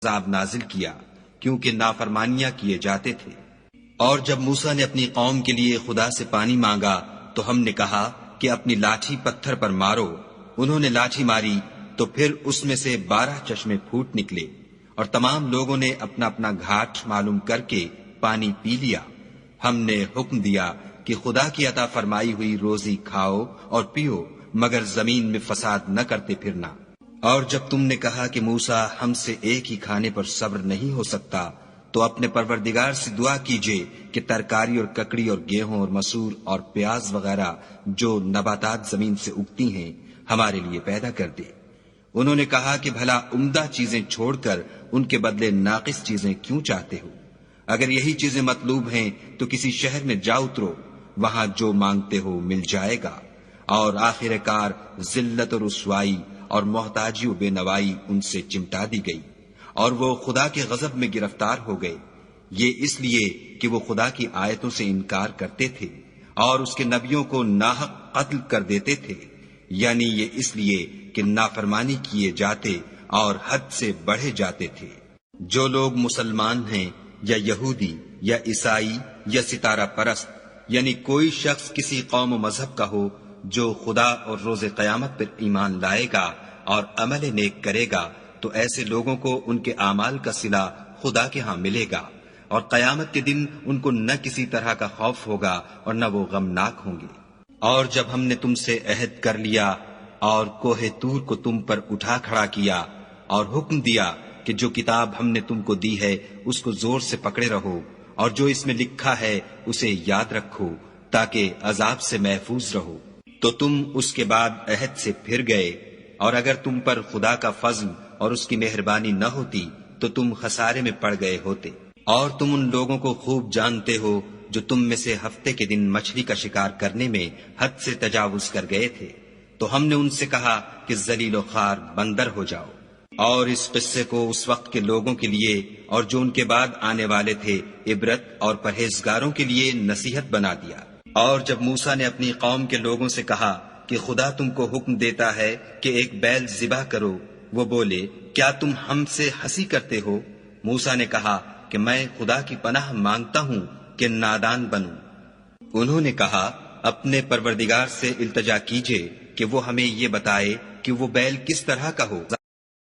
عذاب نازل کیا کیونکہ نافرمانیاں کیے جاتے تھے۔ اور جب موسیٰ نے اپنی قوم کے لیے خدا سے پانی مانگا تو ہم نے کہا کہ اپنی لاٹھی پتھر پر مارو۔ انہوں نے لاٹھی ماری تو پھر اس میں سے 12 چشمے پھوٹ نکلے، اور تمام لوگوں نے اپنا اپنا گھاٹ معلوم کر کے پانی پی لیا۔ ہم نے حکم دیا کہ خدا کی عطا فرمائی ہوئی روزی کھاؤ اور پیو، مگر زمین میں فساد نہ کرتے پھرنا۔ اور جب تم نے کہا کہ موسیٰ ہم سے ایک ہی کھانے پر صبر نہیں ہو سکتا، تو اپنے پروردگار سے دعا کیجئے کہ ترکاری اور ککڑی اور گیہوں اور مسور اور پیاز وغیرہ جو نباتات زمین سے اگتی ہیں ہمارے لیے پیدا کر دے۔ انہوں نے کہا کہ بھلا عمدہ چیزیں چھوڑ کر ان کے بدلے ناقص چیزیں کیوں چاہتے ہو؟ اگر یہی چیزیں مطلوب ہیں تو کسی شہر میں جا اترو، وہاں جو مانگتے ہو مل جائے گا۔ اور آخر کار ذلت اور رسوائی اور محتاجی و بے نوائی ان سے چمٹا دی گئی، اور وہ خدا کے غضب میں گرفتار ہو گئے۔ یہ اس لیے کہ وہ خدا کی آیتوں سے انکار کرتے تھے اور اس کے نبیوں کو ناحق قتل کر دیتے تھے، یعنی یہ اس لیے کہ نافرمانی کیے جاتے اور حد سے بڑھے جاتے تھے۔ جو لوگ مسلمان ہیں یا یہودی یا عیسائی یا ستارہ پرست، یعنی کوئی شخص کسی قوم و مذہب کا ہو، جو خدا اور روز قیامت پر ایمان لائے گا اور عمل نیک کرے گا، تو ایسے لوگوں کو ان کے اعمال کا صلہ خدا کے ہاں ملے گا، اور قیامت کے دن ان کو نہ کسی طرح کا خوف ہوگا اور نہ وہ غمناک ہوں گے۔ اور جب ہم نے تم سے عہد کر لیا اور کوہ طور کو تم پر اٹھا کھڑا کیا اور حکم دیا کہ جو کتاب ہم نے تم کو دی ہے اس کو زور سے پکڑے رہو، اور جو اس میں لکھا ہے اسے یاد رکھو تاکہ عذاب سے محفوظ رہو، تو تم اس کے بعد عہد سے پھر گئے، اور اگر تم پر خدا کا فضل اور اس کی مہربانی نہ ہوتی تو تم خسارے میں پڑ گئے ہوتے۔ اور تم ان لوگوں کو خوب جانتے ہو جو تم میں سے ہفتے کے دن مچھلی کا شکار کرنے میں حد سے تجاوز کر گئے تھے، تو ہم نے ان سے کہا کہ ذلیل و خوار بندر ہو جاؤ۔ اور اس قصے کو اس وقت کے لوگوں کے لیے اور جو ان کے بعد آنے والے تھے عبرت اور پرہیزگاروں کے لیے نصیحت بنا دیا۔ اور جب موسیٰ نے اپنی قوم کے لوگوں سے کہا کہ خدا تم کو حکم دیتا ہے کہ ایک بیل ذبح کرو، وہ بولے کیا تم ہم سے ہنسی کرتے ہو؟ موسیٰ نے کہا کہ میں خدا کی پناہ مانگتا ہوں کہ نادان بنوں۔ انہوں نے کہا اپنے پروردگار سے التجا کیجئے کہ وہ ہمیں یہ بتائے کہ وہ بیل کس طرح کا ہو۔